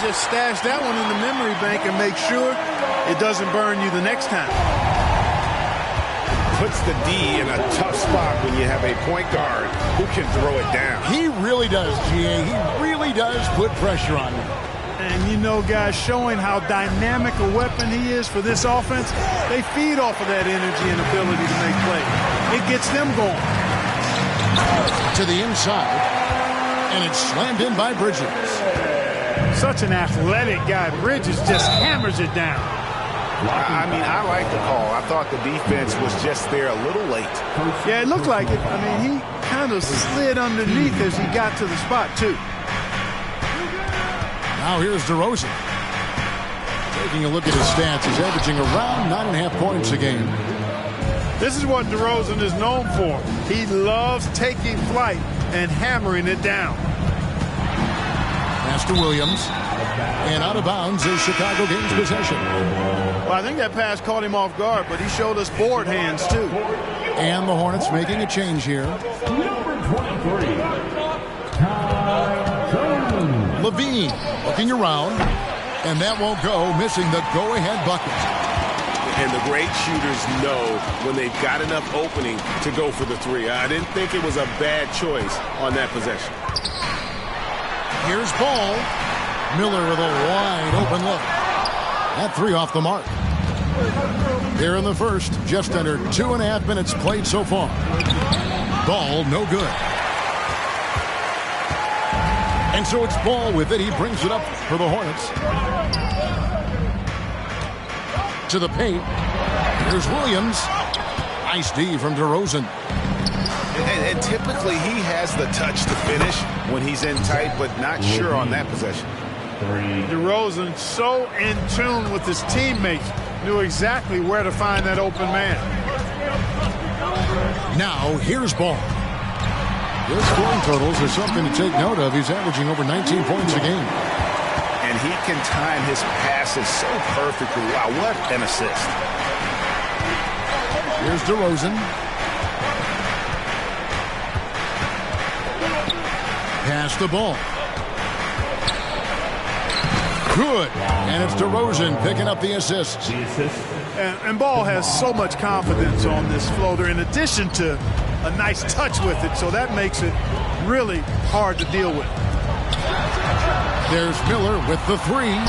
just stash that one in the memory bank and make sure it doesn't burn you the next time. Puts the D in a tough spot when you have a point guard who can throw it down. He really does, GA. He really does put pressure on him. And you know, guys, showing how dynamic a weapon he is for this offense, they feed off of that energy and ability to make plays. It gets them going. To the inside, and it's slammed in by Bridges. Such an athletic guy. Bridges just hammers it down. I mean, I like the call. I thought the defense was just there a little late. Yeah, it looked like it. I mean, he kind of slid underneath as he got to the spot, too. Now here's DeRozan. Taking a look at his stats, he's averaging around 9.5 points a game. This is what DeRozan is known for. He loves taking flight and hammering it down. Pass to Williams. And out of bounds is Chicago gains possession. Well, I think that pass caught him off guard, but he showed us board hands, too. And the Hornets making a change here. Number 23. Levine looking around, and that won't go, missing the go-ahead bucket. And the great shooters know when they've got enough opening to go for the three. I didn't think it was a bad choice on that possession. Here's Ball. Miller with a wide open look. That three off the mark. Here in the first, just under 2.5 minutes played so far. Ball no good. And so it's Ball with it. He brings it up for the Hornets. To the paint. Here's Williams. Nice D from DeRozan. And typically he has the touch to finish when he's in tight, but not sure on that possession. DeRozan, so in tune with his teammates, knew exactly where to find that open man. Now here's Ball. His scoring totals are something to take note of. He's averaging over 19 points a game. And he can time his passes so perfectly. Wow, what an assist. Here's DeRozan. Pass the ball. Good. And it's DeRozan picking up the assists. And Ball has so much confidence on this floater in addition to a nice touch with it, so that makes it really hard to deal with. There's Miller with the three.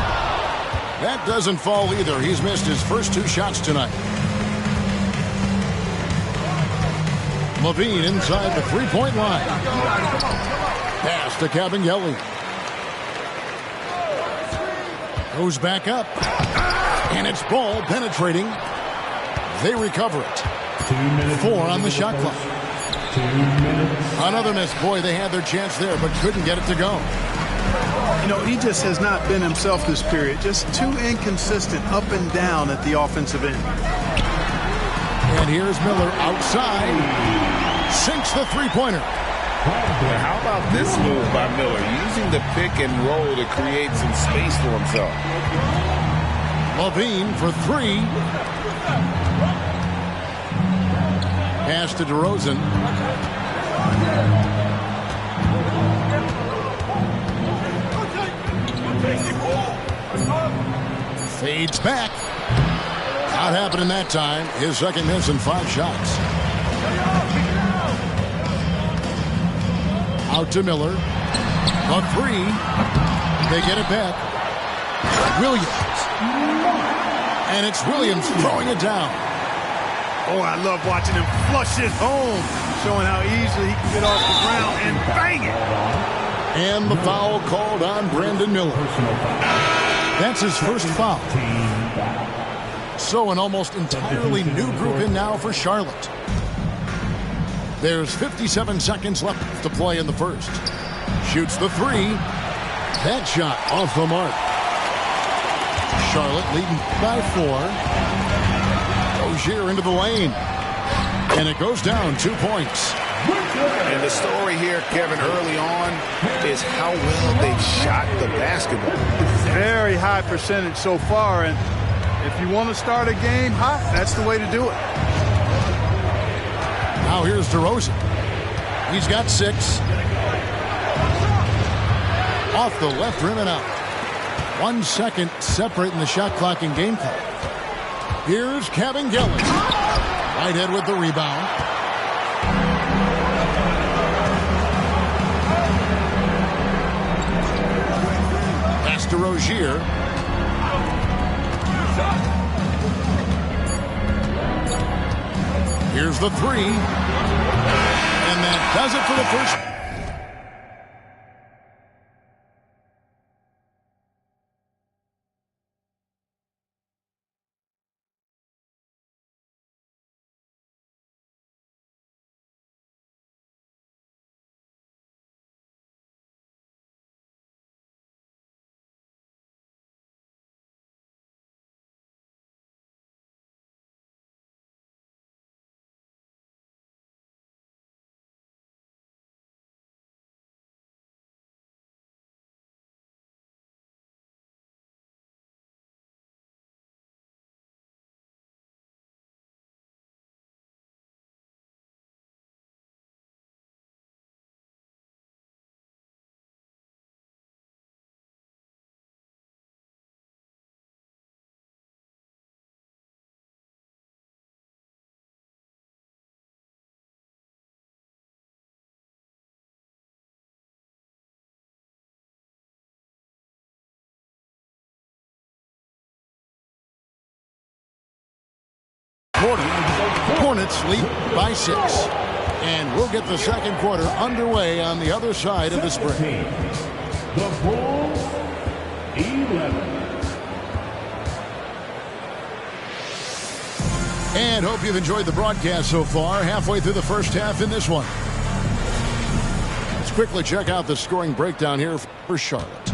That doesn't fall either. He's missed his first 2 shots tonight. Levine inside the three-point line. Pass to Cabangeli. Goes back up. And it's Ball penetrating. They recover it. 4 on the shot clock. 2 minutes. Another miss. Boy, they had their chance there, but couldn't get it to go. You know, he just has not been himself this period. Just too inconsistent up and down at the offensive end. And here's Miller outside. Sinks the three-pointer. How about this move by Miller? Using the pick and roll to create some space for himself. Levine for 3. Pass to DeRozan. Fades back. Not happening that time. His second miss in 5 shots. Out to Miller. A 3. They get it back. Williams. And it's Williams throwing it down. Oh, I love watching him flush it home, showing how easily he can get off the ground and bang it. And the foul called on Brandon Miller. That's his first foul. So an almost entirely new group in now for Charlotte. There's 57 seconds left to play in the first. Shoots the 3. That shot off the mark. Charlotte leading by 4. Rozier into the lane. And it goes down 2 points. And the story here, Kevin, early on is how well they've shot the basketball. Very high percentage so far, and if you want to start a game hot, that's the way to do it. Now here's DeRozan. He's got 6. Off the left rim and out. 1 second separating the shot clock and game clock. Here's Kevin Gillis. Whitehead with the rebound. Pass to Rozier. Here's the three. And that does it for the first. Hornets lead by 6. And we'll get the second quarter underway on the other side of this break. The Bulls, 11. And hope you've enjoyed the broadcast so far. Halfway through the first half in this one. Let's quickly check out the scoring breakdown here for Charlotte.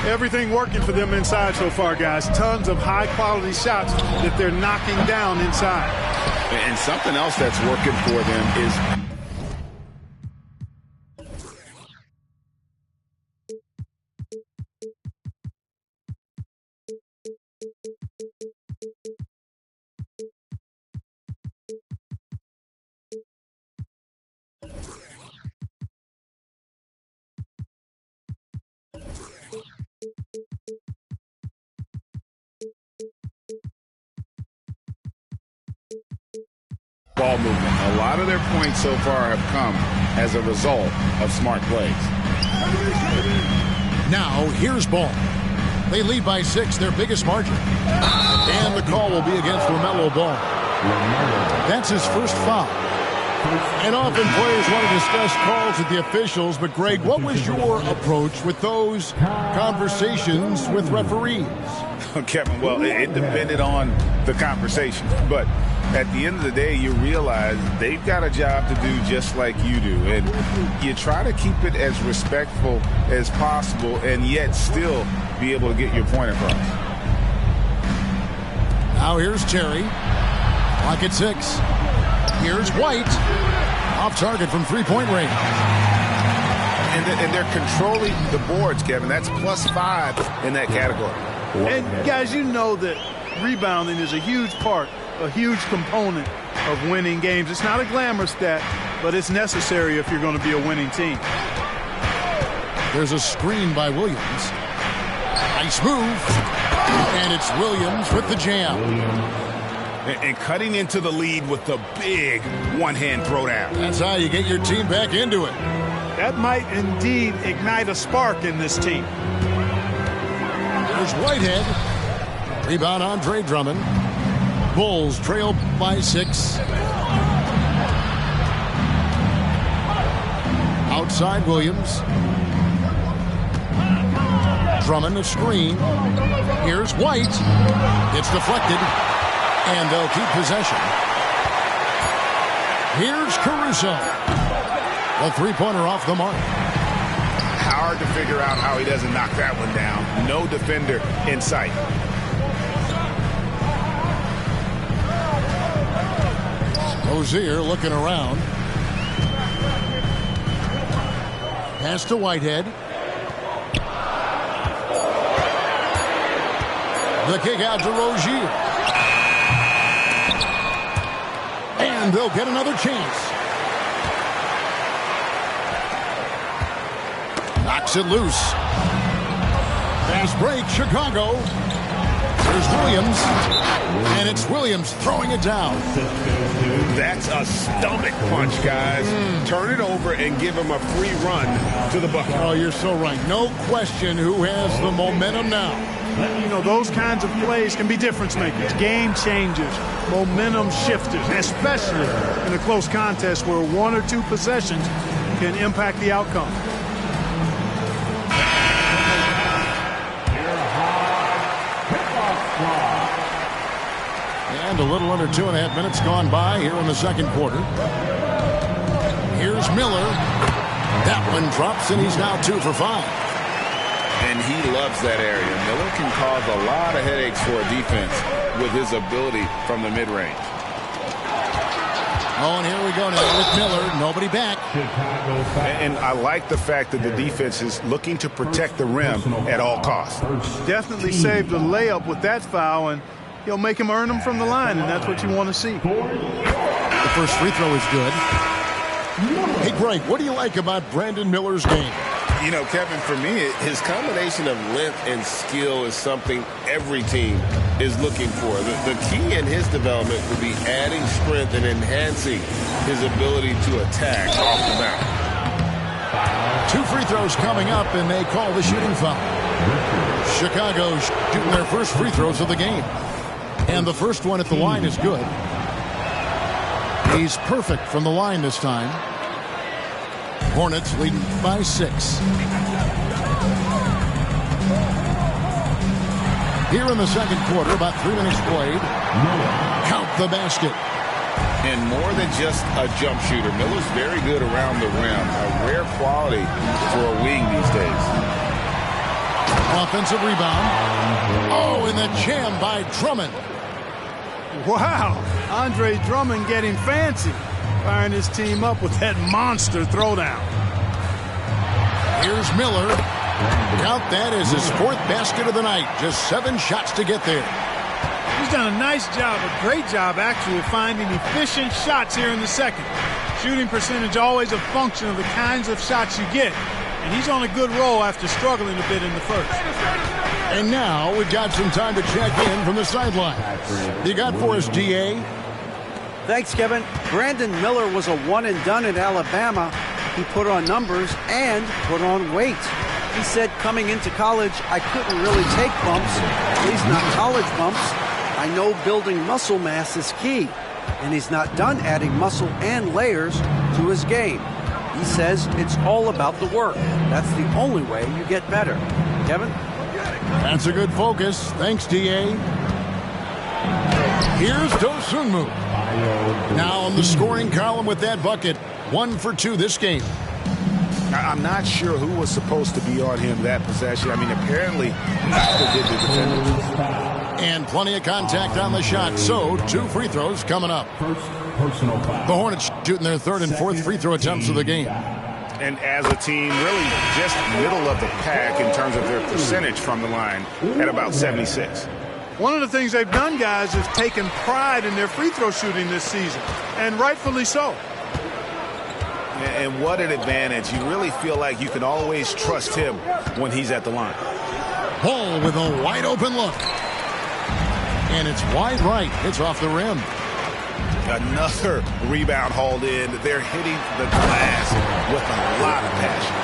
Everything working for them inside so far, guys. Tons of high-quality shots that they're knocking down inside. And something else that's working for them is ball movement. A lot of their points so far have come as a result of smart plays. Now, here's ball. They lead by 6, their biggest margin. And the call will be against LaMelo Ball. That's his first foul. And often players want to discuss calls with the officials, but Greg, what was your approach with those conversations with referees? Kevin, well, it depended on the conversation. But at the end of the day, you realize they've got a job to do just like you do. And you try to keep it as respectful as possible and yet still be able to get your point across. Now here's Terry. Clock at 6. Here's White. Off target from three-point range. And they're controlling the boards, Kevin. That's +5 in that category. And, guys, you know that rebounding is a huge part, a huge component of winning games. It's not a glamorous stat, but it's necessary if you're going to be a winning team. There's a screen by Williams. Nice move. And it's Williams with the jam. And cutting into the lead with the big one-hand throwdown. That's how you get your team back into it. That might indeed ignite a spark in this team. There's Whitehead. Rebound Andre Drummond. Bulls trail by 6. Outside Williams. Drummond a screen. Here's White. It's deflected. And they'll keep possession. Here's Caruso. The three-pointer off the mark. Hard to figure out how he doesn't knock that one down. No defender in sight. Rozier looking around. Pass to Whitehead. The kick out to Rozier. And they'll get another chance. Knocks it loose. Fast break, Chicago. There's Williams, and it's Williams throwing it down. That's a stomach punch, guys. Turn it over and give him a free run to the bucket. Oh, you're so right. No question who has the momentum now. You know, those kinds of plays can be difference makers, game changers, momentum shifters, especially in a close contest where 1 or 2 possessions can impact the outcome. And a little under 2.5 minutes gone by here in the second quarter. Here's Miller. That one drops, and he's now 2 for 5. And he loves that area. Miller can cause a lot of headaches for a defense with his ability from the mid-range. Oh, and here we go now with Miller. Nobody back. And I like the fact that the defense is looking to protect the rim at all costs. Definitely saved a layup with that foul, and he'll make him earn them from the line, and that's what you want to see. The first free throw is good. Hey, Greg, what do you like about Brandon Miller's game? You know, Kevin, for me, his combination of length and skill is something every team is looking for. The key in his development will be adding strength and enhancing his ability to attack off the bounce. 2 free throws coming up, and they call the shooting foul. Chicago shooting their first free throws of the game. And the first one at the line is good. He's perfect from the line this time. Hornets leading by 6. Here in the second quarter, about 3 minutes played. Count the basket. And more than just a jump shooter, Miller's very good around the rim. A rare quality for a wing these days. Offensive rebound. Oh, and the jam by Drummond. Wow, Andre Drummond getting fancy, firing his team up with that monster throwdown. Here's Miller. Count that as his 4th basket of the night. Just 7 shots to get there. He's done a nice job, a great job actually, of finding efficient shots here in the second. Shooting percentage always a function of the kinds of shots you get, and he's on a good roll after struggling a bit in the first. And now we've got some time to check in from the sideline. You got for us, D.A.? Thanks, Kevin. Brandon Miller was a one-and-done at Alabama. He put on numbers and put on weight. He said coming into college, I couldn't really take bumps, at least not college bumps. I know building muscle mass is key, and he's not done adding muscle and layers to his game. He says it's all about the work. That's the only way you get better. Kevin? That's a good focus. Thanks, D.A. Here's Dosunmu. Now on the scoring column with that bucket. 1 for 2 this game. I'm not sure who was supposed to be on him that possession. I mean, apparently, neither did the defender. And plenty of contact on the shot. So, 2 free throws coming up. The Hornets shooting their 3rd and 4th free throw attempts of the game. And as a team, really just middle of the pack in terms of their percentage from the line at about 76. One of the things they've done, guys, is taken pride in their free throw shooting this season, and rightfully so. And what an advantage. You really feel like you can always trust him when he's at the line. Ball with a wide open look. And it's wide right. It's off the rim. Another rebound hauled in. They're hitting the glass with a lot of passion.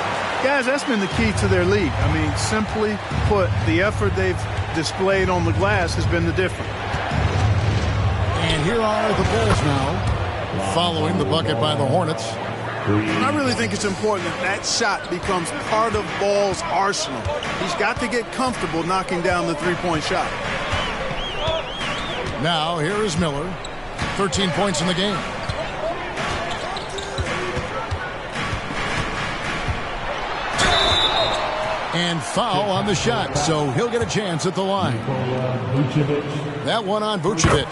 Guys, that's been the key to their league. I mean, simply put, the effort they've displayed on the glass has been the difference. And here are the Bulls now, following the bucket by the Hornets. And I really think it's important that that shot becomes part of Ball's arsenal. He's got to get comfortable knocking down the three-point shot. Now, here is Miller. 13 points in the game. And foul on the shot, so he'll get a chance at the line. That one on Vucevic.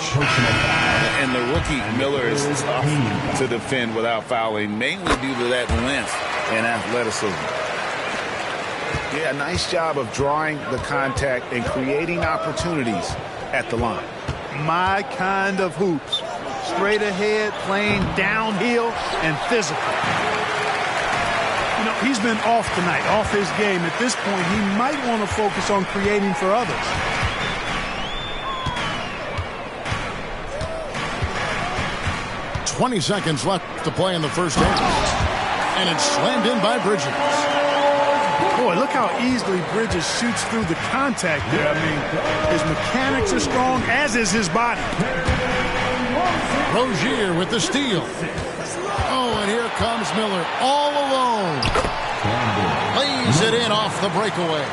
And the rookie Miller is tough to defend without fouling, mainly due to that length and athleticism. Yeah, nice job of drawing the contact and creating opportunities at the line. My kind of hoops. Straight ahead, playing downhill, and physical. You know, He's been off tonight, off his game. At this point, he might want to focus on creating for others. "20 seconds left to play in the first half. And it's slammed in by Bridges. Boy, look how easily Bridges shoots through the contact there. I mean, his mechanics are strong, as is his body. Rozier with the steal. Oh, and here comes Miller all alone. Lays it in off the breakaway.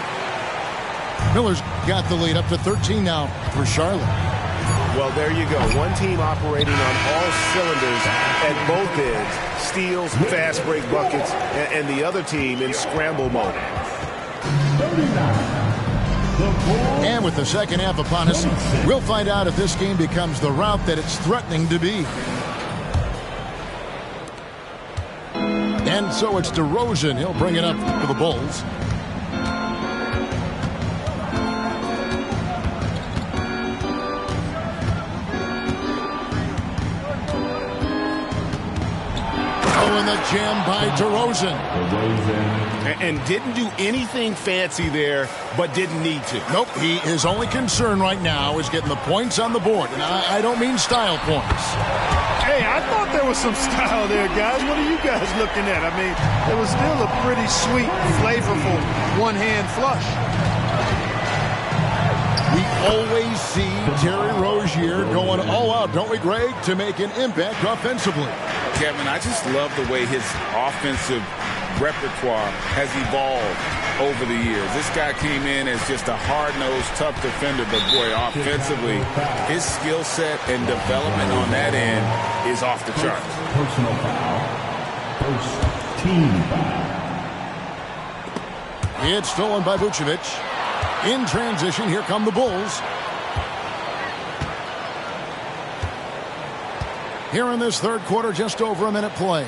Miller's got the lead up to 13 now for Charlotte. Well, there you go. One team operating on all cylinders at both ends. Steals, fast break buckets, and the other team in scramble mode. And with the second half upon us, we'll find out if this game becomes the route that it's threatening to be. And so it's DeRozan. He'll bring it up for the Bulls. And the jam by DeRozan. And didn't do anything fancy there, but didn't need to. Nope, his only concern right now is getting the points on the board. And I don't mean style points. Hey, I thought there was some style there, guys. What are you guys looking at? I mean, it was still a pretty sweet, flavorful one-hand flush. We always see Terry Rozier going all out, don't we, Greg, to make an impact offensively. Kevin, I just love the way his offensive repertoire has evolved over the years. This guy came in as just a hard-nosed, tough defender, but boy, offensively, his skill set and development on that end is off the charts. Personal foul. First team foul. It's stolen by Vucevic. In transition, here come the Bulls. Here in this third quarter, just over a minute play.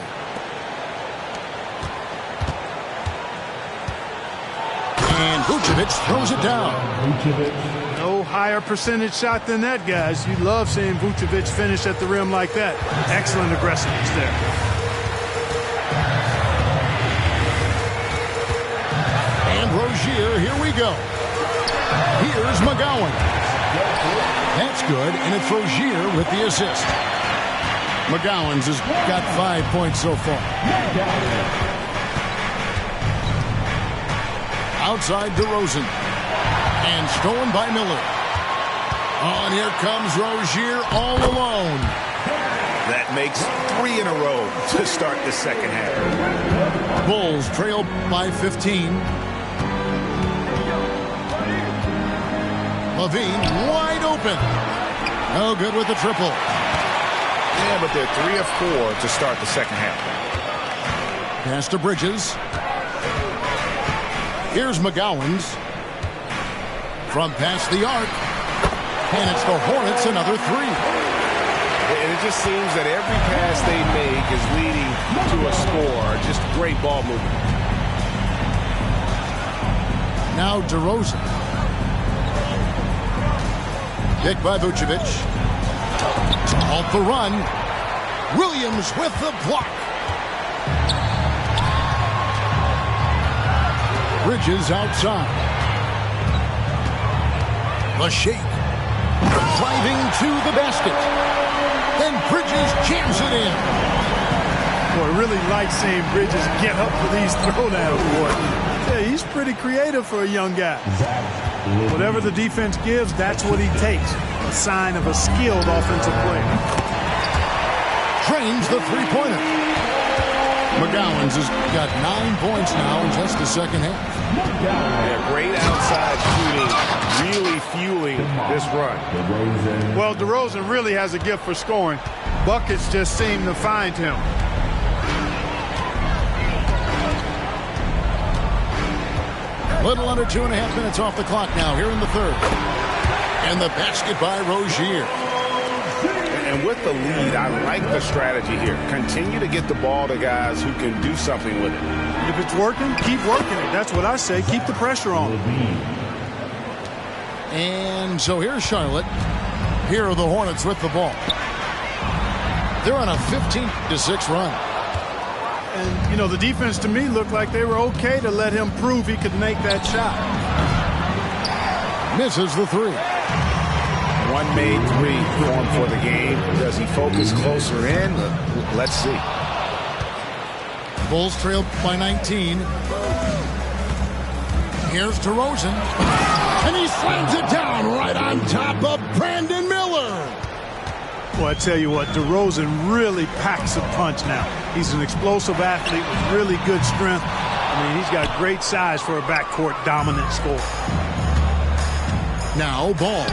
And Vucevic throws it down. No higher percentage shot than that, guys. You love seeing Vucevic finish at the rim like that. Excellent aggressiveness there. And Rozier, here we go. Here's McGowan. That's good, and it's Rozier with the assist. McGowan's has got 5 points so far. Outside DeRozan. And stolen by Miller. Oh, and here comes Rozier all alone. That makes 3 in a row to start the second half. Bulls trail by 15. Levine wide open. No good with the triple. Yeah, but they're 3 of 4 to start the second half. Pass to Bridges. Here's McGowan's. From past the arc. And it's the Hornets, another 3. And it just seems that every pass they make is leading to a score. Just great ball movement. Now DeRozan. Picked by Vucevic. Off the run. Williams with the block. Bridges outside. The shake. Driving to the basket. Then Bridges jams it in. Boy, I really like seeing Bridges get up for these throwdowns, boy. Yeah, he's pretty creative for a young guy. Whatever the defense gives, that's what he takes. A sign of a skilled offensive player. Drains the three-pointer. McGowan's has got 9 points now in just the second half. Yeah, great outside shooting, really fueling this run. Well, DeRozan really has a gift for scoring. Buckets just seem to find him. Little under 2.5 minutes off the clock now here in the third. And the basket by Rozier. And with the lead, I like the strategy here. Continue to get the ball to guys who can do something with it. If it's working, keep working it. That's what I say. Keep the pressure on. And so here's Charlotte. Here are the Hornets with the ball. They're on a 15-6 run. And, You know, the defense to me looked like they were okay to let him prove he could make that shot. Misses the three. One made three form for the game. Does he focus closer in? Let's see. Bulls trail by 19. Here's DeRozan. And he slams it down right on top of Brandon Miller. Well, I tell you what, DeRozan really packs a punch now. He's an explosive athlete with really good strength. I mean, he's got great size for a backcourt dominant scorer. Now Ball.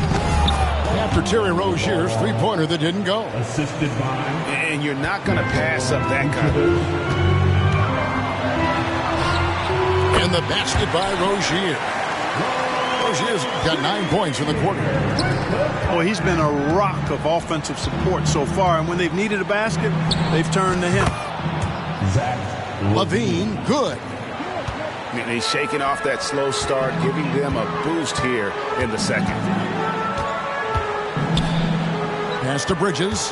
After Terry Rozier's three-pointer that didn't go. Assisted by. And you're not going to pass up that kind of. And the basket by Rozier. Rozier's got 9 points in the quarter. Well, he's been a rock of offensive support so far, and when they've needed a basket, they've turned to him. Zach Levine, good. And he's shaking off that slow start, giving them a boost here in the second. Pass to Bridges.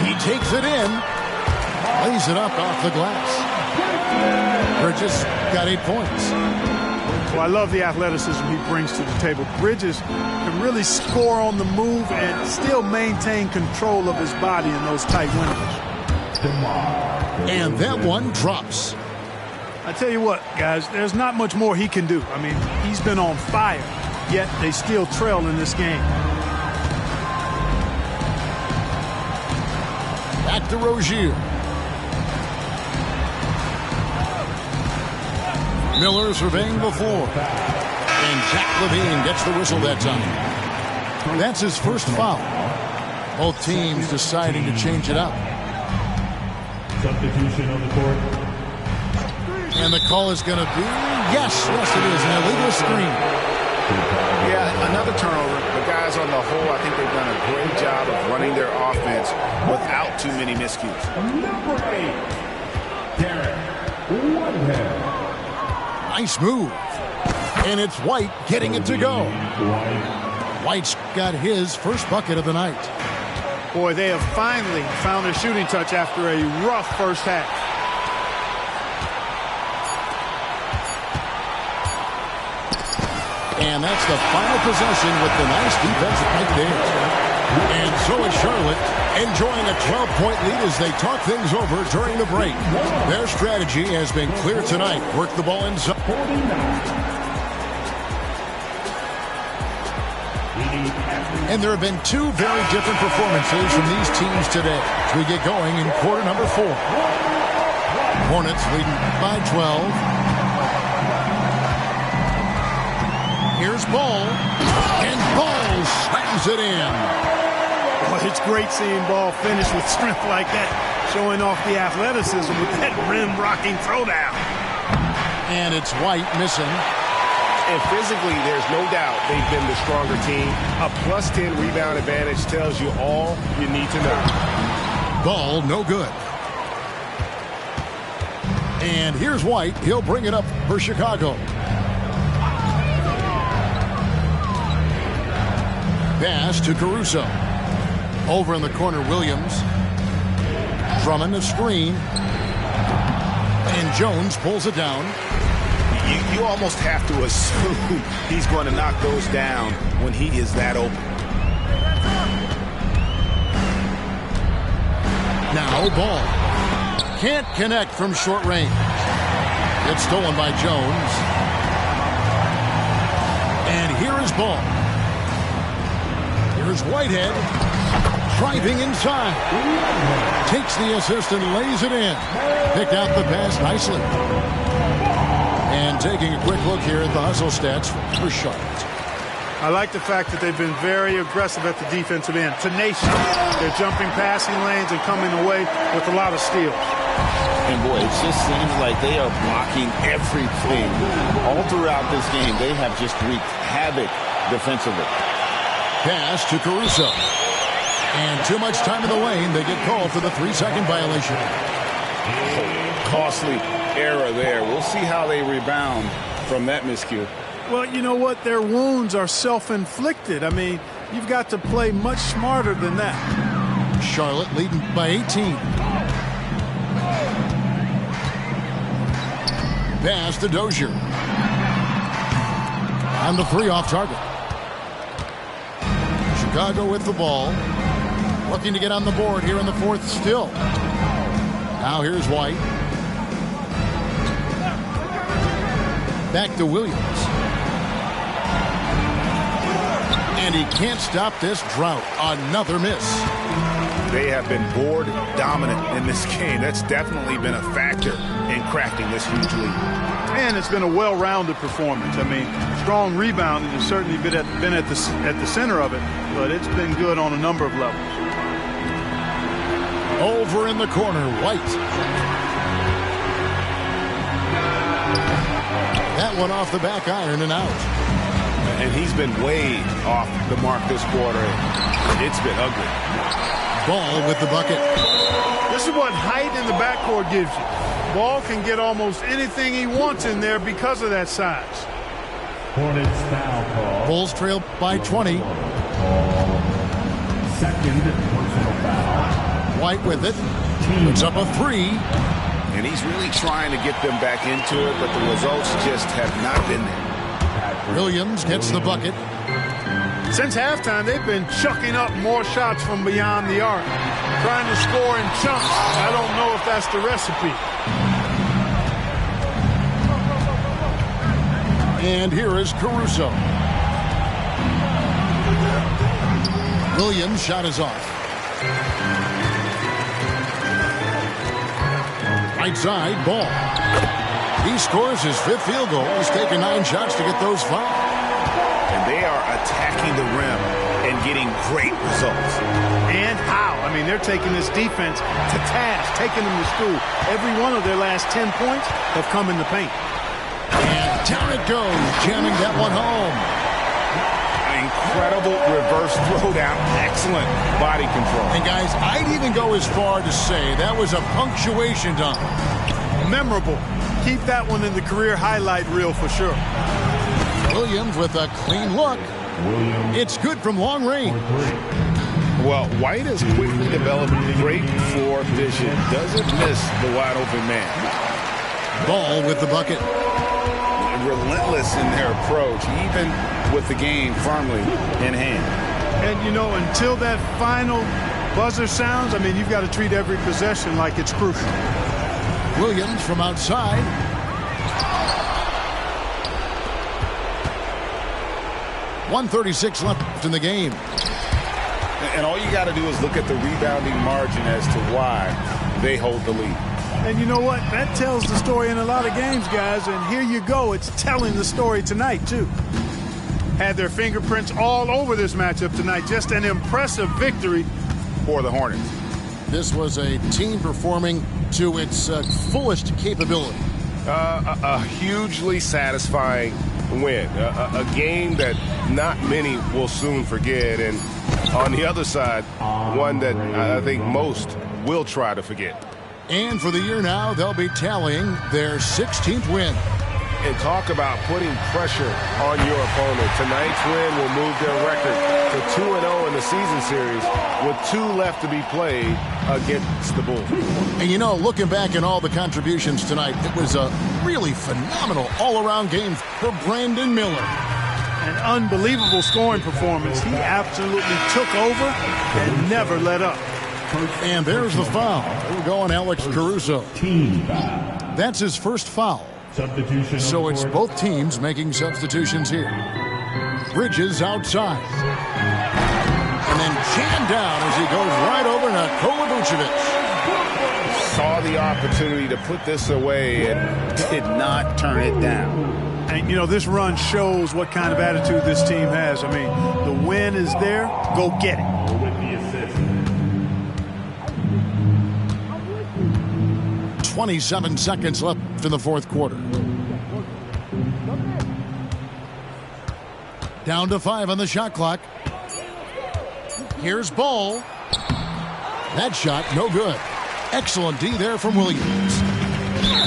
He takes it in. Lays it up off the glass. Bridges got 8 points. Well, I love the athleticism he brings to the table. Bridges can really score on the move and still maintain control of his body in those tight windows. And that one drops. I tell you what, guys, there's not much more he can do. I mean, he's been on fire, yet they still trail in this game. Back to Rozier. Miller surveying the floor. And Zach Levine gets the whistle that time. That's his first foul. Both teams deciding to change it up. Substitution on the court. And the call is going to be, yes, it is, an illegal screen. Yeah, another turnover. The guys on the whole, I think they've done a great job of running their offense without too many miscues. Number 8, Derek Whitehead. Nice move. And it's White getting it to go. White's got his first bucket of the night. Boy, they have finally found their shooting touch after a rough first half. And that's the final possession with the nice defensive right there. And so is Charlotte enjoying a 12-point lead as they talk things over during the break. Their strategy has been clear tonight. Work the ball inside. And there have been two very different performances from these teams today as we get going in quarter number 4. Hornets leading by 12. Here's Ball. And Ball slams it in. Well, it's great seeing Ball finish with strength like that, showing off the athleticism with that rim-rocking throwdown. And it's White missing. And physically, there's no doubt they've been the stronger team. A plus 10 rebound advantage tells you all you need to know. Ball, no good. And here's White. He'll bring it up for Chicago. Pass to Caruso. Over in the corner, Williams. Drummond a screen. And Jones pulls it down. You almost have to assume he's going to knock those down when he is that open. Now Ball. Can't connect from short range. It's stolen by Jones. And here is Ball. Here's Whitehead. Driving inside. Takes the assist and lays it in. Picked out the pass nicely. And taking a quick look here at the hustle stats for Charlotte. I like the fact that they've been very aggressive at the defensive end. Tenacious. They're jumping passing lanes and coming away with a lot of steals. And boy, it just seems like they are blocking everything. All throughout this game, they have just wreaked havoc defensively. Pass to Caruso. And too much time in the lane. They get called for the 3-second violation. Costly error there. We'll see how they rebound from that miscue. Well, you know what? Their wounds are self-inflicted. I mean, you've got to play much smarter than that. Charlotte leading by 18. Pass to Dozier. On the 3 off target. Chicago with the ball. Looking to get on the board here in the 4th still. Now here's White. Back to Williams. And he can't stop this drought. Another miss. They have been board dominant in this game. That's definitely been a factor in crafting this huge lead. And it's been a well-rounded performance. I mean, strong rebounding has certainly been at the center of it, but it's been good on a number of levels. Over in the corner, White. That one off the back iron and out. And he's been way off the mark this quarter. It's been ugly. Ball with the bucket. This is what height in the backcourt gives you. Ball can get almost anything he wants in there because of that size. Hornets foul call. Bulls trail by 20. Second personal foul. White with it. Puts up a 3. And he's really trying to get them back into it, but the results just have not been there. Williams gets the bucket. Since halftime, they've been chucking up more shots from beyond the arc. Trying to score in chunks. I don't know if that's the recipe. And here is Caruso. Williams' shot is off. Right side, Ball. He scores his 5th field goal. He's taken 9 shots to get those 5. And they are attacking the rim and getting great results. And how? I mean, they're taking this defense to task, taking them to school. Every one of their last 10 points have come in the paint. And down it goes, jamming that one home. Incredible reverse throwdown. Excellent body control. And guys, I'd even go as far to say that was a punctuation dunk. Memorable. Keep that one in the career highlight reel for sure. Williams with a clean look. It's good from long range. Well, White has quickly developed great floor vision. Doesn't miss the wide open man. Ball with the bucket. Relentless in their approach, even with the game firmly in hand. And, you know, until that final buzzer sounds, I mean, you've got to treat every possession like it's crucial. Williams from outside. .136 left in the game. And all you got to do is look at the rebounding margin as to why they hold the lead. And you know what? That tells the story in a lot of games, guys. And here you go. It's telling the story tonight, too. Had their fingerprints all over this matchup tonight. Just an impressive victory for the Hornets. This was a team performing to its fullest capability. A hugely satisfying win. A game that not many will soon forget. And on the other side, one that I think most will try to forget. And for the year now, they'll be tallying their 16th win. And talk about putting pressure on your opponent. Tonight's win will move their record to 2-0 in the season series with 2 left to be played against the Bulls. And you know, looking back at all the contributions tonight, it was a really phenomenal all-around game for Brandon Miller. An unbelievable scoring performance. He absolutely took over and never let up. And there's the foul. We're going Alex Caruso. Team foul. That's his first foul. Substitution. So it's both teams making substitutions here. Bridges outside. And then jammed down as he goes right over Nikola Vucevic. Saw the opportunity to put this away and did not turn it down. And, you know, this run shows what kind of attitude this team has. I mean, the win is there. Go get it. With the assist. 27 seconds left in the 4th quarter. Down to 5 on the shot clock. Here's Ball. That shot, no good. Excellent D there from Williams.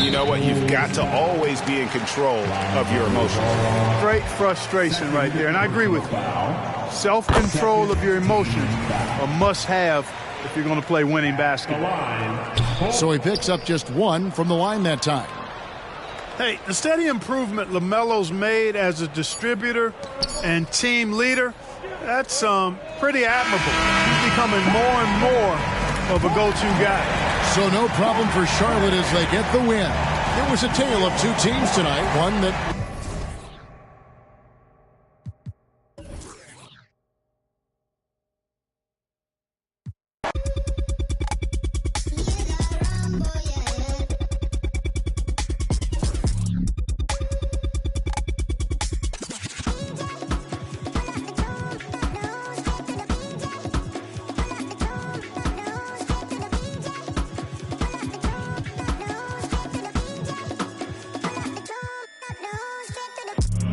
You know what? You've got to always be in control of your emotions. Great frustration right there. And I agree with you. Self-control of your emotions a must-have if you're going to play winning basketball. So he picks up just 1 from the line that time. Hey, the steady improvement LaMelo's made as a distributor and team leader, that's pretty admirable. He's becoming more and more of a go-to guy. So no problem for Charlotte as they get the win. It was a tale of 2 teams tonight, one that...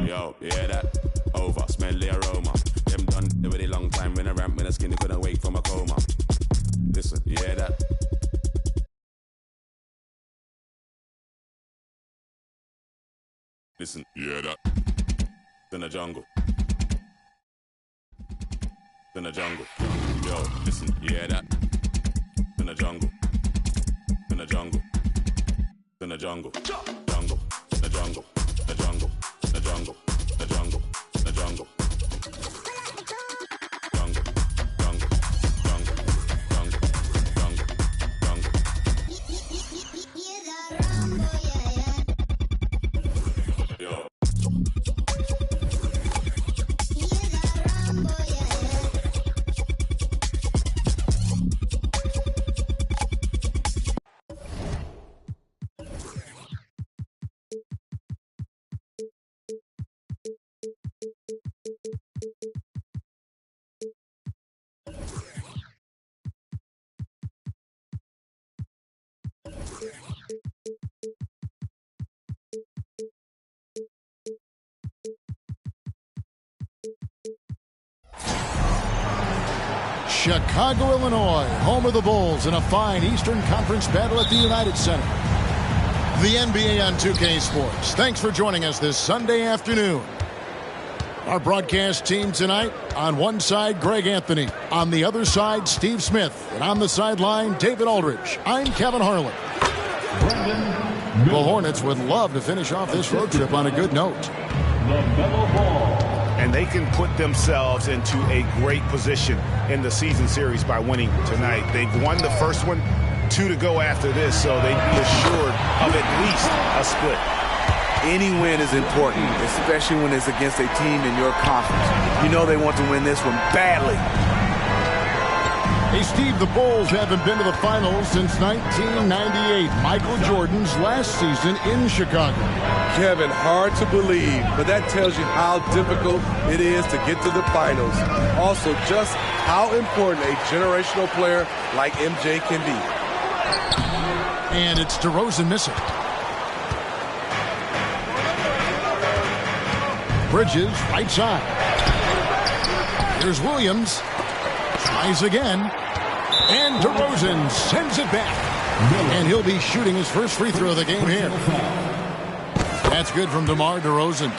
Yo, yeah, that over, smell the aroma. Them done a really long time when I ramp when I skinny couldn't wake from a coma. Listen, yeah, that. Listen, yeah, that. In the jungle. In the jungle. Yo, listen, yeah, that. In the jungle. In the jungle. In the jungle. Jungle. The jungle. The jungle. The jungle, the jungle, the jungle. Jungle, jungle, jungle, jungle, jungle, jungle. Yo. Chicago, Illinois, home of the Bulls in a fine Eastern Conference battle at the United Center. The NBA on 2K Sports. Thanks for joining us this Sunday afternoon. Our broadcast team tonight, on one side, Greg Anthony. On the other side, Steve Smith. And on the sideline, David Aldridge. I'm Kevin Harlan. The Hornets would love to finish off this road trip on a good note. And they can put themselves into a great position in the season series by winning tonight. They've won the first one, 2 to go after this, so they'd be assured of at least a split. Any win is important, especially when it's against a team in your conference. You know they want to win this one badly. Hey, Steve, the Bulls haven't been to the finals since 1998, Michael Jordan's last season in Chicago. Kevin, hard to believe, but that tells you how difficult it is to get to the finals. Also, just how important a generational player like MJ can be. And it's DeRozan missing. Bridges, right side. Here's Williams. Tries again. And DeRozan sends it back. And he'll be shooting his first free throw of the game here. That's good from DeMar DeRozan.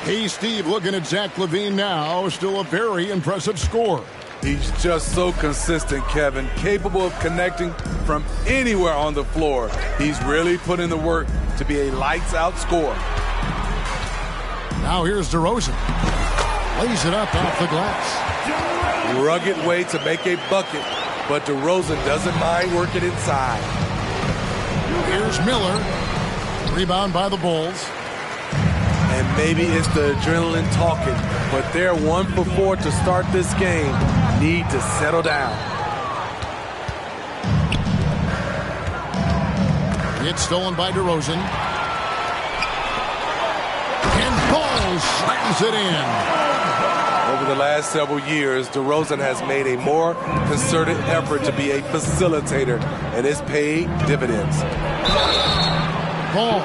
Hey, Steve, looking at Zach LaVine now. Still a very impressive score. He's just so consistent, Kevin. Capable of connecting from anywhere on the floor. He's really put in the work to be a lights-out scorer. Now here's DeRozan. Lays it up off the glass. Rugged way to make a bucket, but DeRozan doesn't mind working inside. Here's Miller. Rebound by the Bulls. And maybe it's the adrenaline talking, but they're 1 for 4 to start this game. Need to settle down. It's stolen by DeRozan. And Ball slams it in. Over the last several years, DeRozan has made a more concerted effort to be a facilitator, and it's paid dividends. Ball.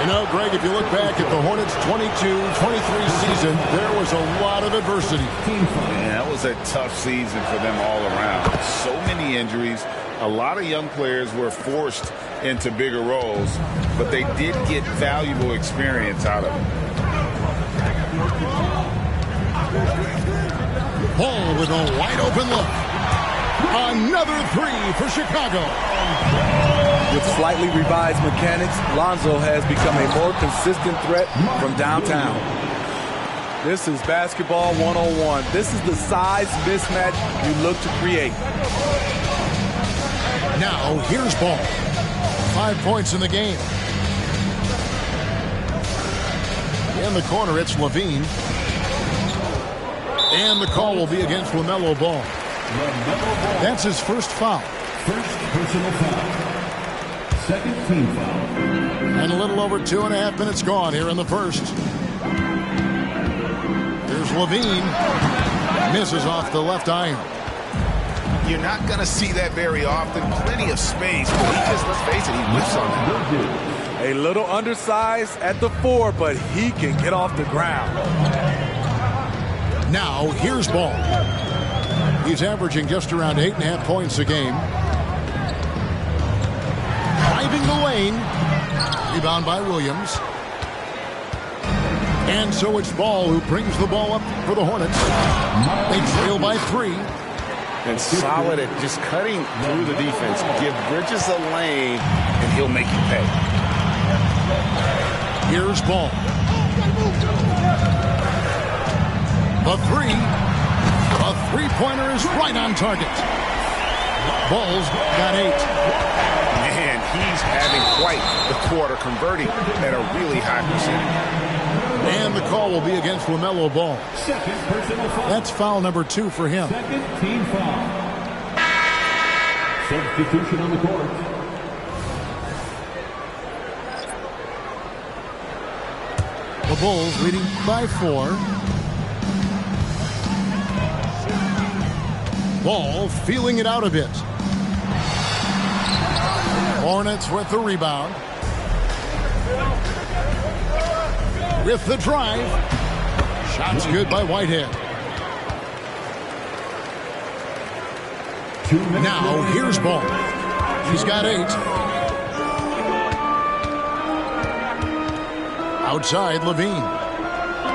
You know, Greg, if you look back at the Hornets' 22-23 season, there was a lot of adversity. Yeah, that was a tough season for them all around. So many injuries. A lot of young players were forced into bigger roles, but they did get valuable experience out of it. Ball with a wide open look. Another three for Chicago. With slightly revised mechanics, Lonzo has become a more consistent threat from downtown. This is basketball 101. This is the size mismatch you look to create. Now, here's Ball. 5 points in the game. In the corner, it's Levine. And the call will be against LaMelo Ball. That's his first foul. First personal foul. Second team foul. And a little over 2.5 minutes gone here in the first. Here's Levine. Misses off the left iron. You're not going to see that very often. Plenty of space, but he just, let's face it, he whips on that. A little undersized at the 4, but he can get off the ground. Now, here's Ball. He's averaging just around 8.5 points a game. Driving the lane. Rebound by Williams. And so it's Ball who brings the ball up for the Hornets. They trail by 3. And solid at just cutting through the defense. Give Bridges a lane, and he'll make you pay. Here's Ball. The 3. A three-pointer is right on target. Ball's got 8. Man, he's having quite the quarter, converting at a really high percentage. And the call will be against LaMelo Ball. Second personal foul. That's foul number 2 for him. Second team foul. Substitution on the court. The Bulls leading by 4. Ball feeling it out a bit. Hornets with the rebound. With the drive. Shots good by Whitehead. Now here's Ball. He's got 8. Outside Levine.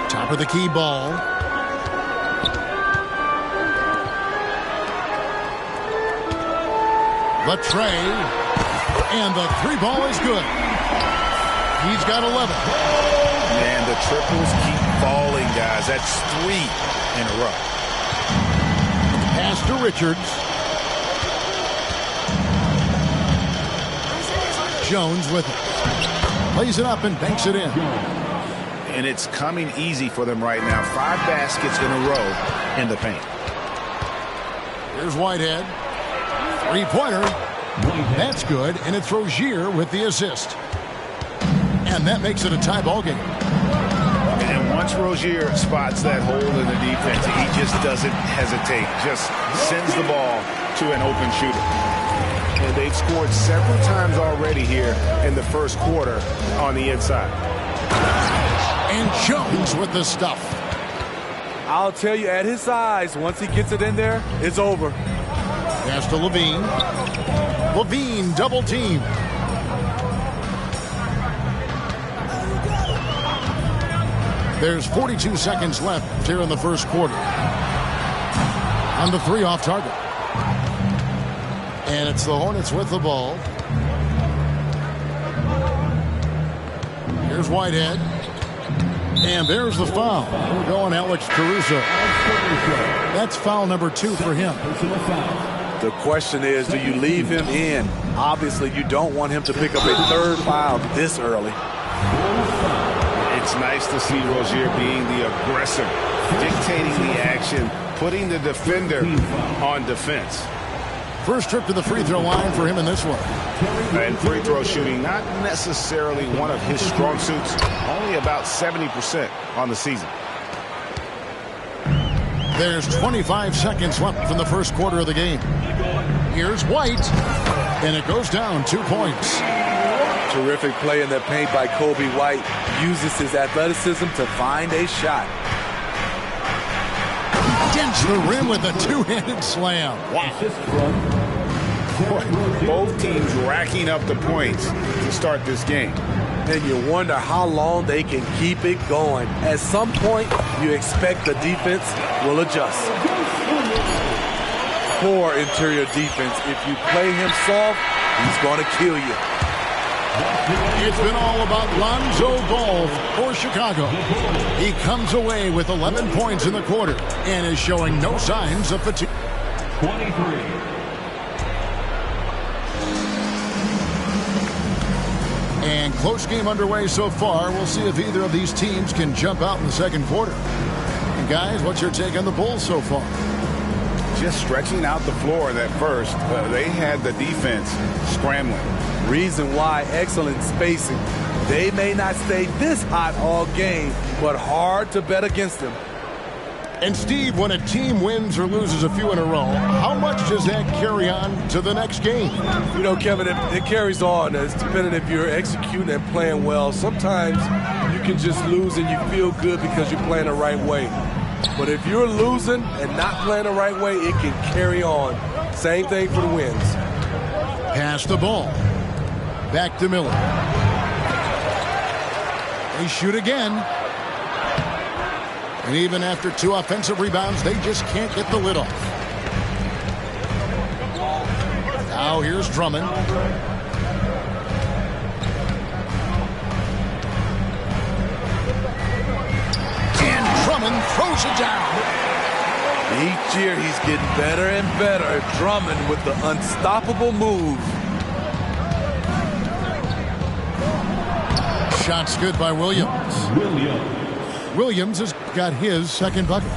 Top of the key Ball. The tray. And the 3 ball is good. He's got 11. Man, the triples keep falling, guys. That's 3 in a row. Pass to Richards. Jones with it. Plays it up and banks it in. And it's coming easy for them right now. 5 baskets in a row in the paint. Here's Whitehead. 3-pointer. That's good, and it's Rozier with the assist. And that makes it a tie ball game. And once Rozier spots that hole in the defense, he just doesn't hesitate. Just sends the ball to an open shooter. And they've scored several times already here in the first quarter on the inside. And Jones with the stuff. I'll tell you, at his size, once he gets it in there, it's over. Pass to Levine. Levine double team. There's 42 seconds left here in the first quarter. On the 3 off target. And it's the Hornets with the ball. Here's Whitehead. And there's the foul. We're going Alex Caruso. That's foul number 2 for him. The question is, do you leave him in? Obviously, you don't want him to pick up a 3rd foul this early. It's nice to see Rozier being the aggressor, dictating the action, putting the defender on defense. First trip to the free throw line for him in this one. And free throw shooting, not necessarily one of his strong suits, only about 70% on the season. There's 25 seconds left from the first quarter of the game. Here's White, and it goes down 2 points. Terrific play in the paint by Kobe White. Uses his athleticism to find a shot. Dents the rim with a 2-handed slam. Wow. Both teams racking up the points to start this game. And you wonder how long they can keep it going. At some point, you expect the defense will adjust. poor interior defense. If you play him soft, he's going to kill you. It's been all about Lonzo Ball for Chicago. He comes away with 11 points in the quarter and is showing no signs of fatigue. 23. And close game underway so far. We'll see if either of these teams can jump out in the second quarter. And guys, what's your take on the Bulls so far? Just stretching out the floor in that first. They had the defense scrambling. Reason why, excellent spacing. They may not stay this hot all game, but hard to bet against them. And Steve, when a team wins or loses a few in a row, how much does that carry on to the next game? You know, Kevin, it carries on. It's dependent if you're executing and playing well. Sometimes you can just lose and you feel good because you're playing the right way. But if you're losing and not playing the right way, it can carry on. Same thing for the wins. Pass the ball. Back to Miller. They shoot again. And even after 2 offensive rebounds, they just can't get the lid off. Now here's Drummond. And Drummond throws it down. Each year he's getting better and better. Drummond with the unstoppable move. Shot's good by Williams. Williams has got his second bucket.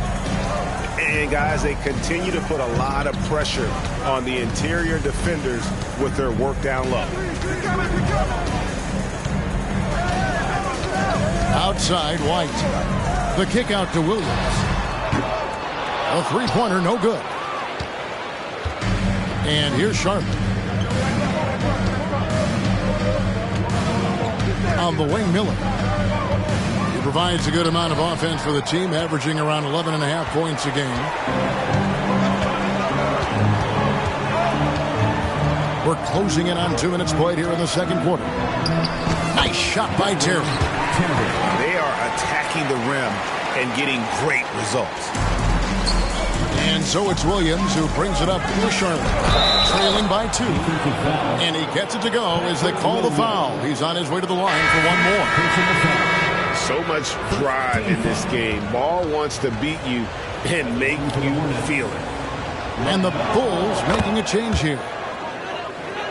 And guys, they continue to put a lot of pressure on the interior defenders with their work down low. Outside, White. The kick out to Williams. A three-pointer, no good. And here's Charlotte. On the wing, Miller. He provides a good amount of offense for the team, averaging around 11.5 points a game. We're closing in on 2 minutes played here in the second quarter. Nice shot by Terry. They are attacking the rim and getting great results. And so it's Williams who brings it up for Charlotte, trailing by 2. And he gets it to go as they call the foul. He's on his way to the line for one more. So much drive in this game. Ball wants to beat you and make you feel it. And the Bulls making a change here.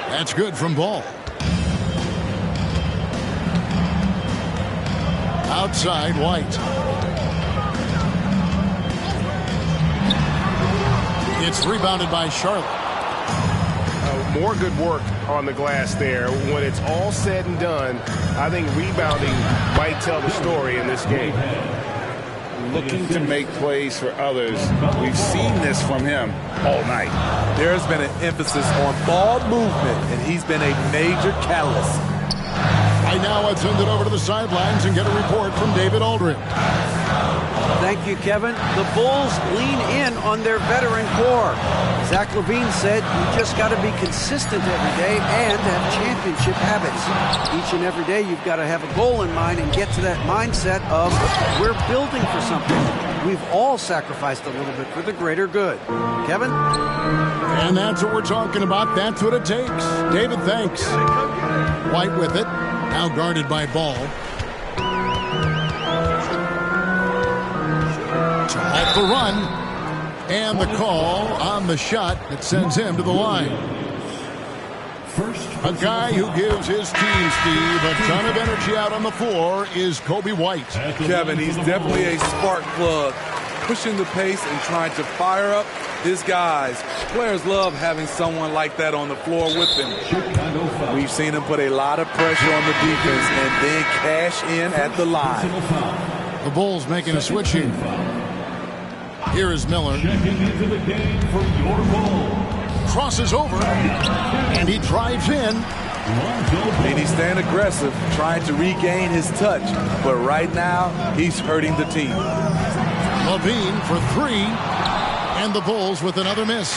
That's good from Ball. Outside, White. It's rebounded by Charlotte. More good work on the glass there. When it's all said and done, I think rebounding might tell the story in this game. Looking to make plays for others. We've seen this from him all night. There's been an emphasis on ball movement, and he's been a major catalyst. Right now, I've turned it over to the sidelines and get a report from David Aldridge. Thank you, Kevin. The Bulls lean in on their veteran core. Zach LaVine said, you just got to be consistent every day and have championship habits. Each and every day, you've got to have a goal in mind and get to that mindset of we're building for something. We've all sacrificed a little bit for the greater good. Kevin? And that's what we're talking about. That's what it takes. David, thanks. White with it. Now guarded by Ball. To halt the run. And the call on the shot that sends him to the line. A guy who gives his team, Steve, a ton of energy out on the floor is Kobe White. Kevin, he's definitely a spark plug, pushing the pace and trying to fire up his guys. Players love having someone like that on the floor with them. We've seen him put a lot of pressure on the defense and then cash in at the line. The Bulls making a switch here. Here is Miller. Checking into the game for your Bulls. Crosses over, and he drives in. And he's staying aggressive, trying to regain his touch. But right now, he's hurting the team. LaVine for 3, and the Bulls with another miss.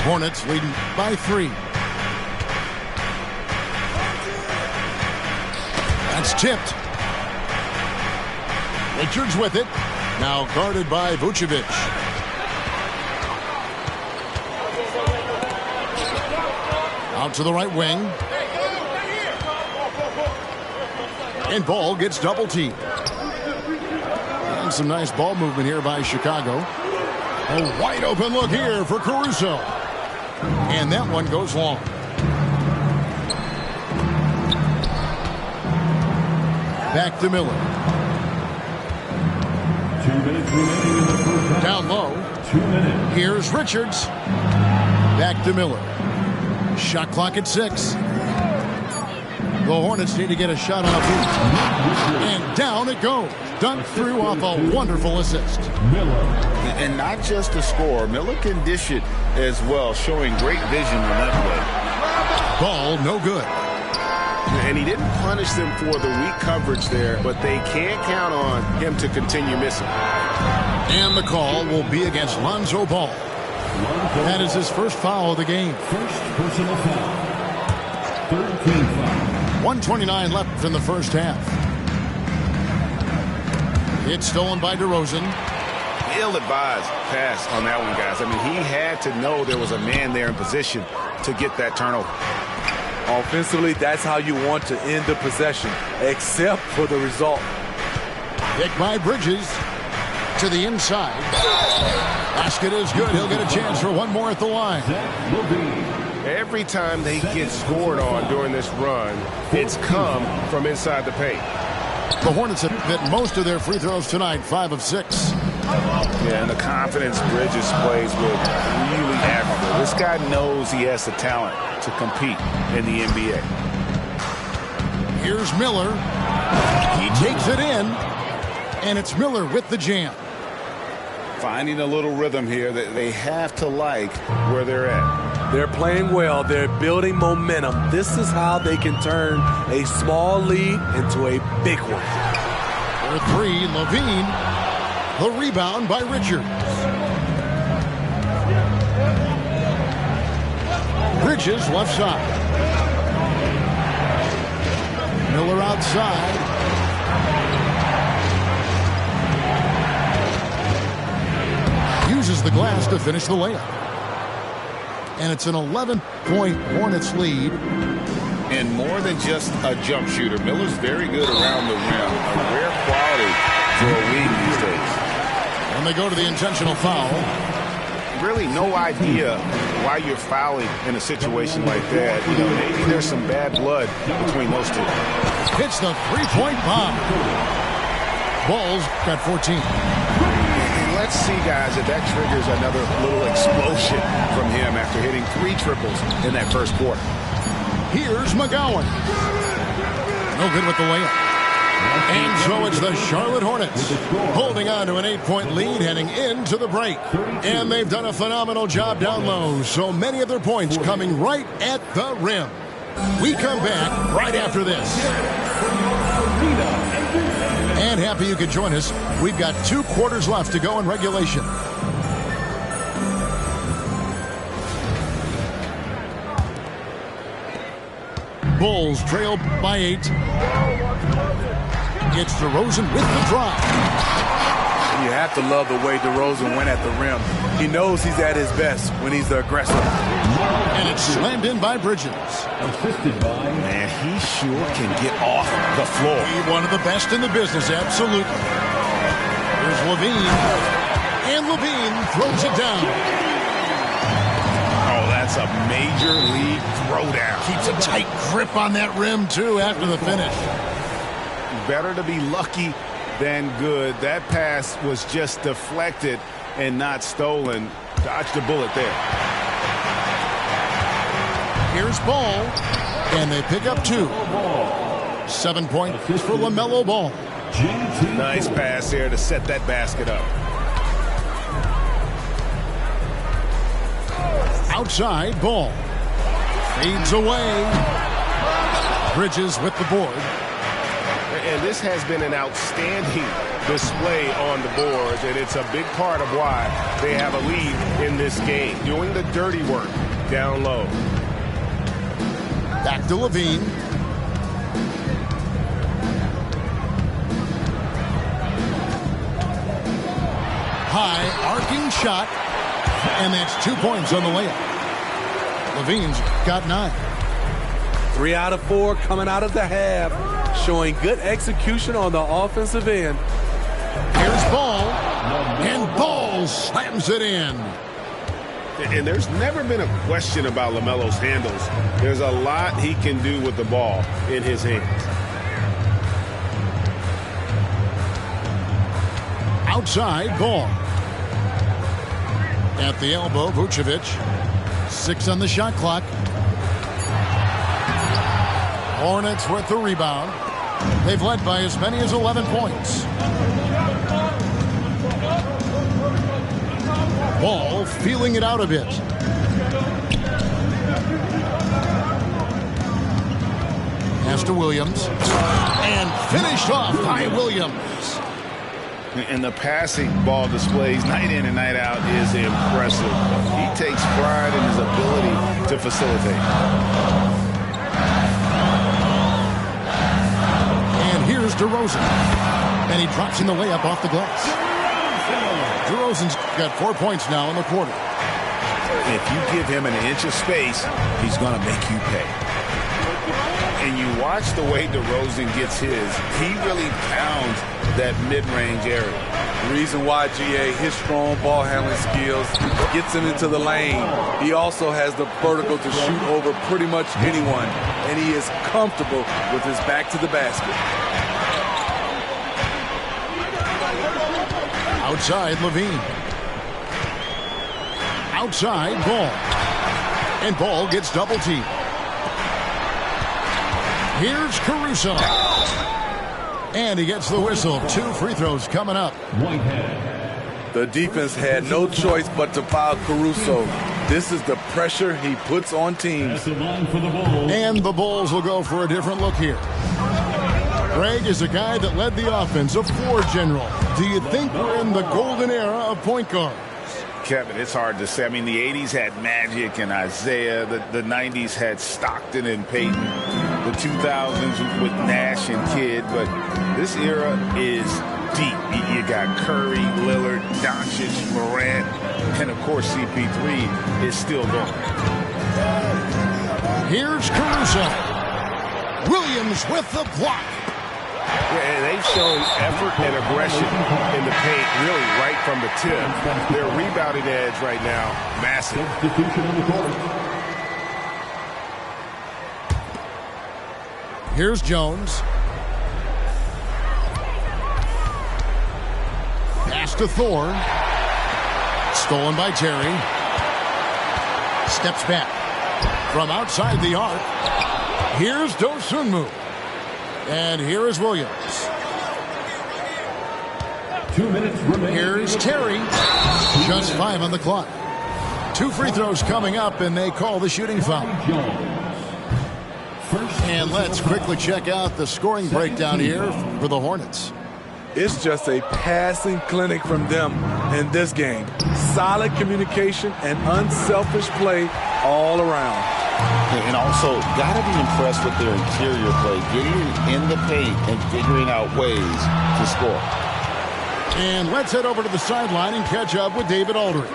Hornets leading by 3. That's tipped. Richards with it. Now guarded by Vucevic. Out to the right wing. And Ball gets double teamed. And some nice ball movement here by Chicago. A wide open look here for Caruso. And that one goes long. Back to Miller. 2 minutes remaining in the first half. Down low. 2 minutes. Here's Richards. Back to Miller. Shot clock at 6. The Hornets need to get a shot on a boot. And down it goes. Dunked through off a wonderful assist. Miller. And not just the score. Miller can dish it as well, showing great vision on that play. Ball no good. And he didn't punish them for the weak coverage there, but they can't count on him to continue missing. And the call will be against Lonzo Ball. That is his first foul of the game. First personal foul. 13 foul. 1:29 left in the first half. It's stolen by DeRozan. Ill-advised pass on that one, guys. I mean, he had to know there was a man there in position to get that turnover. Offensively, that's how you want to end the possession, except for the result. Picked by Bridges to the inside. Basket is good. He'll get a chance for one more at the line. Every time they get scored on during this run, it's come from inside the paint. The Hornets have hit most of their free throws tonight, 5 of 6. Yeah, and the confidence Bridges plays with really admirable. This guy knows he has the talent to compete in the NBA. Here's Miller. He takes it in, and it's Miller with the jam. Finding a little rhythm here that they have to like where they're at. They're playing well. They're building momentum. This is how they can turn a small lead into a big one. For 3, Levine. The rebound by Richards. Bridges left side. Miller outside. Uses the glass to finish the layup. And it's an 11-point Hornets lead. And more than just a jump shooter, Miller's very good around the rim. A rare quality for a wing these days. And they go to the intentional foul. Really no idea why you're fouling in a situation like that. You know, maybe there's some bad blood between those two. Hits the three-point bomb. Ball's got 14. Let's see, guys, if that triggers another little explosion from him after hitting 3 triples in that first quarter. Here's McGowan. No good with the layup. And so it's the Charlotte Hornets holding on to an 8-point lead heading into the break. And they've done a phenomenal job down low. So many of their points coming right at the rim. We come back right after this. And happy you could join us. We've got 2 quarters left to go in regulation. Bulls trail by 8. It's DeRozan with the drive. You have to love the way DeRozan went at the rim. He knows he's at his best when he's the aggressor. And it's slammed in by Bridges. Assisted by... Man, he sure can get off the floor. One of the best in the business, absolutely. Here's Levine. And Levine throws it down. Oh, that's a major league throwdown. Keeps a tight grip on that rim, too, after the finish. Better to be lucky than good. That pass was just deflected and not stolen. Dodged a bullet there. Here's Ball, and they pick up 2. 7 points for LaMelo Ball. Nice pass here to set that basket up. Outside, Ball. Fades away. Bridges with the board. And this has been an outstanding display on the boards, and it's a big part of why they have a lead in this game. Doing the dirty work down low. Back to Levine. High arcing shot, and that's 2 points on the layup. Levine's got 9. 3 out of 4 coming out of the half, showing good execution on the offensive end. Here's Ball, and Ball slams it in. And there's never been a question about LaMelo's handles. There's a lot he can do with the ball in his hands. Outside, Ball. At the elbow, Vucevic. 6 on the shot clock. Hornets with the rebound. They've led by as many as 11 points. Ball feeling it out a bit. Pass to Williams. And finished off by Williams. And the passing ball displays night in and night out is impressive. He takes pride in his ability to facilitate. And here's DeRozan. And he drops in the layup off the glass. DeRozan's got 4 points now in the quarter. If you give him an inch of space, he's going to make you pay. And you watch the way DeRozan gets his. He really pounds that mid-range area. Reason why, GA, his strong ball handling skills gets him into the lane. He also has the vertical to shoot over pretty much anyone, and he is comfortable with his back to the basket. Outside, Levine. Outside, Ball. And Ball gets double teamed. Here's Caruso. And he gets the whistle. 2 free throws coming up. The defense had no choice but to foul Caruso. This is the pressure he puts on teams. And the Bulls will go for a different look here. Greg is a guy that led the offense, a floor general. Do you think we're in the golden era of point guards? Kevin, it's hard to say. I mean, the 80s had Magic and Isaiah. The 90s had Stockton and Peyton. The 2000s with Nash and Kidd. But this era is deep. You got Curry, Lillard, Doncic, Morant, and, of course, CP3 is still going. Here's Caruso. Williams with the block. Yeah, and they've shown effort and aggression in the paint, really right from the tip. Their rebounding edge right now, massive. Here's Jones. Pass to Thor. Stolen by Terry. Steps back. From outside the arc. Here's Dosunmu. And here is Williams. 2 minutes remaining. Here's Terry. Just 5 on the clock. 2 free throws coming up, and they call the shooting foul. And let's quickly check out the scoring breakdown here for the Hornets. It's just a passing clinic from them in this game. Solid communication and unselfish play all around. And also, got to be impressed with their interior play, getting in the paint and figuring out ways to score. And let's head over to the sideline and catch up with David Aldridge.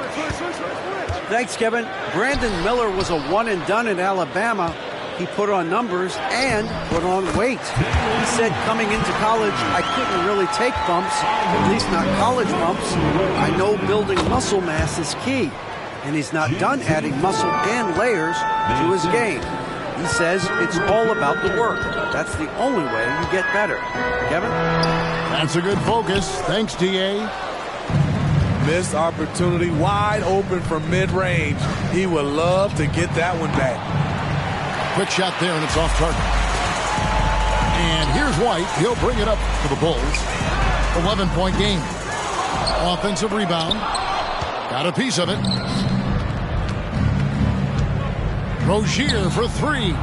Thanks, Kevin. Brandon Miller was a one-and-done in Alabama. He put on numbers and put on weight. He said coming into college, I couldn't really take bumps, at least not college bumps. I know building muscle mass is key. And he's not done adding muscle and layers to his game. He says it's all about the work. That's the only way you get better. Kevin? That's a good focus. Thanks, D.A. Missed opportunity, wide open from mid-range. He would love to get that one back. Quick shot there, and it's off target. And here's White. He'll bring it up for the Bulls. 11-point game. Offensive rebound. Got a piece of it. Rozier for 3.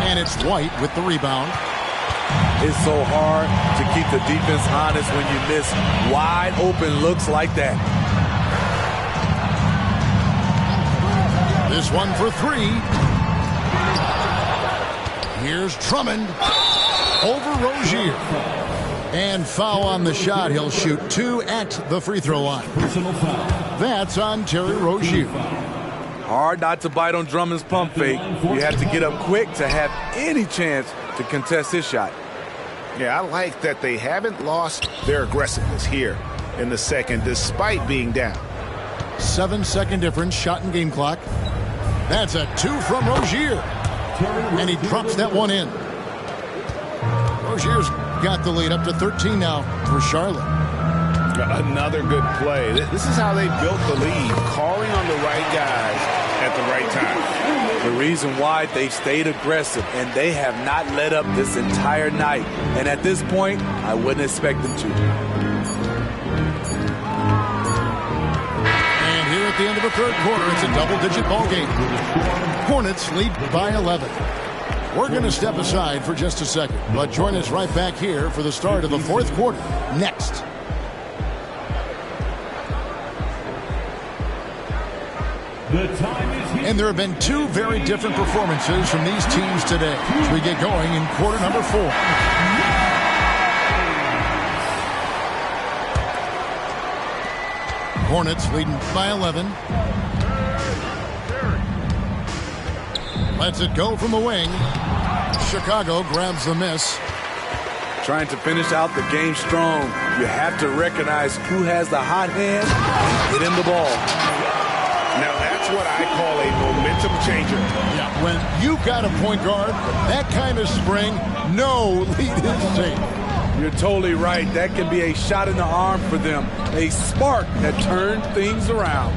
And it's White with the rebound. It's so hard to keep the defense honest when you miss wide open looks like that. This one for 3. Here's Drummond over Rozier. And foul on the shot. He'll shoot 2 at the free throw line. That's on Terry Rozier. Hard not to bite on Drummond's pump fake. You have to get up quick to have any chance to contest his shot. Yeah, I like that they haven't lost their aggressiveness here in the second, despite being down. 7-second difference, shot and game clock. That's a 2 from Rozier. And he drops that one in. Rozier's got the lead up to 13 now for Charlotte. Another good play. This is how they built the lead, calling on the right guys at the right time. The reason why they stayed aggressive, and they have not let up this entire night. And at this point, I wouldn't expect them to. And here at the end of the third quarter, it's a double-digit ball game. Hornets lead by 11. We're going to step aside for just a second, but join us right back here for the start of the fourth quarter next. And there have been two very different performances from these teams today as we get going in quarter number 4. Hornets leading by 11. Lets it go from the wing. Chicago grabs the miss. Trying to finish out the game strong. You have to recognize who has the hot hand and get in the ball. Now that's what I call a momentum changer. Yeah, when you've got a point guard, that kind of spring, no lead is safe. You're totally right. That can be a shot in the arm for them. A spark that turns things around.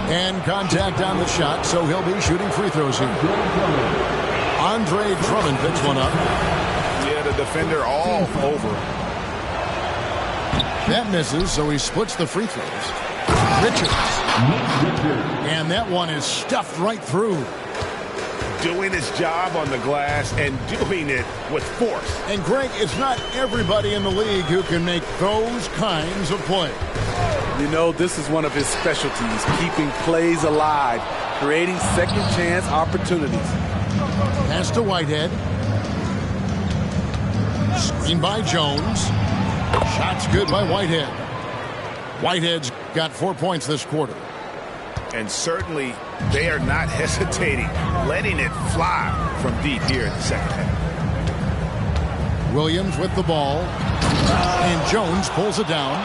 And contact on the shot, so he'll be shooting free throws here. Andre Drummond picks one up. Yeah, the defender all over. That misses, so he splits the free throws. Richards. And that one is stuffed right through. Doing his job on the glass and doing it with force. And Greg, it's not everybody in the league who can make those kinds of plays. You know, this is one of his specialties, keeping plays alive, creating second chance opportunities. Pass to Whitehead. Screen by Jones. Shot's good by Whitehead. Whitehead's got 4 points this quarter. And certainly they are not hesitating, letting it fly from deep here in the second half. Williams with the ball. And Jones pulls it down.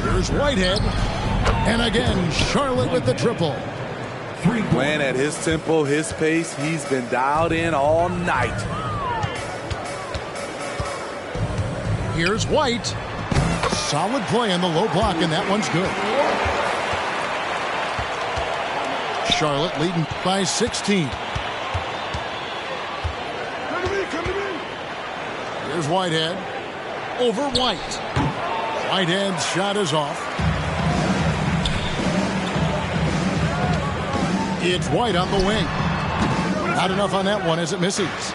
Here's Whitehead. And again, Charlotte with the triple. Playing at his tempo, his pace. He's been dialed in all night. Here's White. Solid play in the low block, and that one's good. Charlotte leading by 16. Here's Whitehead. Over White. Whitehead's shot is off. It's White on the wing. Not enough on that one as it misses.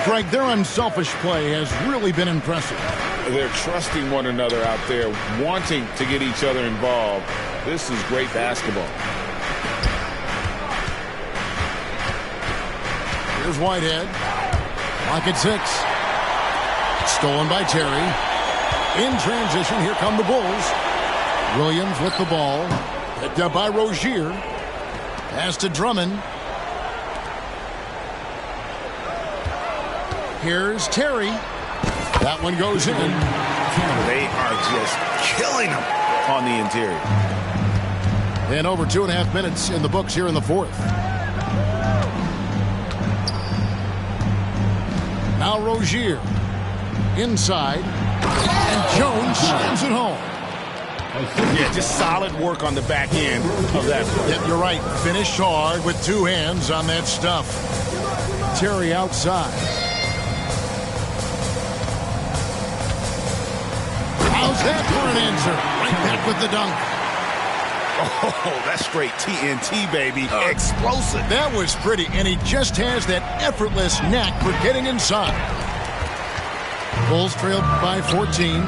Greg, their unselfish play has really been impressive. They're trusting one another out there, wanting to get each other involved. This is great basketball. Here's Whitehead. Clock at 6. Stolen by Terry. In transition, here come the Bulls. Williams with the ball. Picked up by Rozier. Pass to Drummond. Here's Terry. That one goes in. They are just killing them on the interior. And over 2.5 minutes in the books here in the fourth. Now Rozier. Inside. And Jones slams it home. Yeah, just solid work on the back end of that play. Yep, you're right. Finish hard with two hands on that stuff. Terry outside. How's that for an answer? Right back with the dunk. Oh, that's straight TNT, baby. Explosive. That was pretty, and he just has that effortless knack for getting inside. Bulls trail by 14.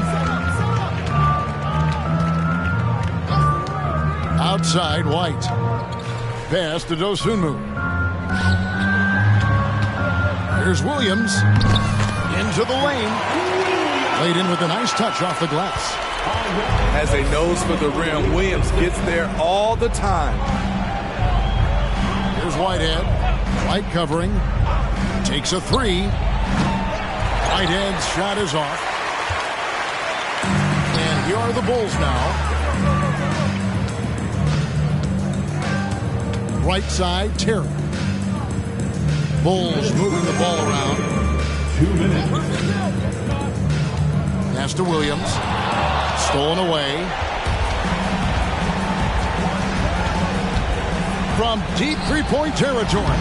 Outside, White. Pass to Dosunmu. Here's Williams. Into the lane. Laid in with a nice touch off the glass. Has a nose for the rim. Williams gets there all the time. Here's Whitehead. White covering. Takes a three. Whitehead's shot is off. And here are the Bulls now. Right side, Terry. Bulls moving the ball around. 2 minutes. Pass to Williams. Stolen away. From deep three-point territory.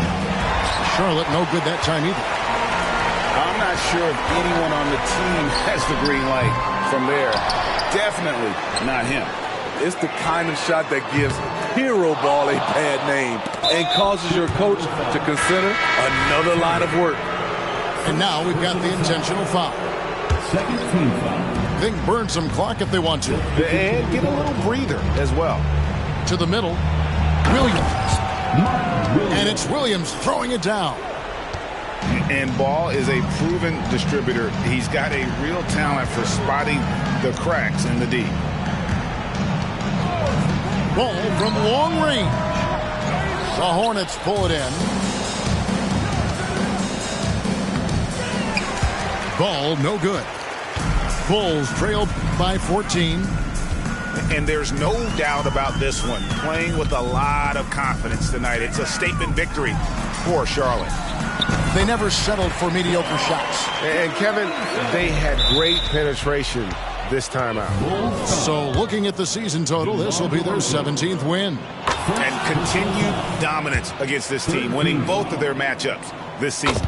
Charlotte no good that time either. I'm not sure if anyone on the team has the green light from there. Definitely not him. It's the kind of shot that gives hero ball a bad name and causes your coach to consider another line of work. And now we've got the intentional foul. Second team foul. They can burn some clock if they want to. And get a little breather as well. To the middle. Williams. And it's Williams throwing it down. And Ball is a proven distributor. He's got a real talent for spotting the cracks in the D. Ball from long range. The Hornets pull it in. Ball no good. Bulls trailed by 14. And there's no doubt about this one. Playing with a lot of confidence tonight. It's a statement victory for Charlotte. They never settled for mediocre shots. And Kevin, they had great penetration this time out. So looking at the season total, this will be their 17th win. And continued dominance against this team, winning both of their matchups this season.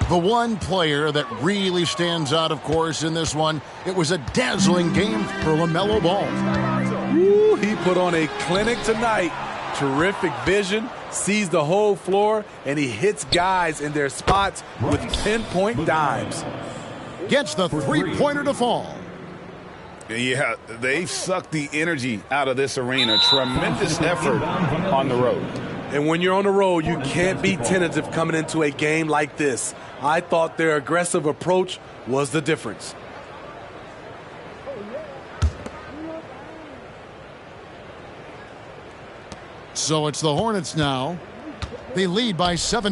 The one player that really stands out, of course, in this one, it was a dazzling game for LaMelo Ball. Woo, he put on a clinic tonight. Terrific vision, sees the whole floor, and he hits guys in their spots with pinpoint dimes. Gets the three-pointer to fall. Yeah, they've sucked the energy out of this arena. Tremendous effort on the road. And when you're on the road, you can't be tentative coming into a game like this. I thought their aggressive approach was the difference. So it's the Hornets now. They lead by 7.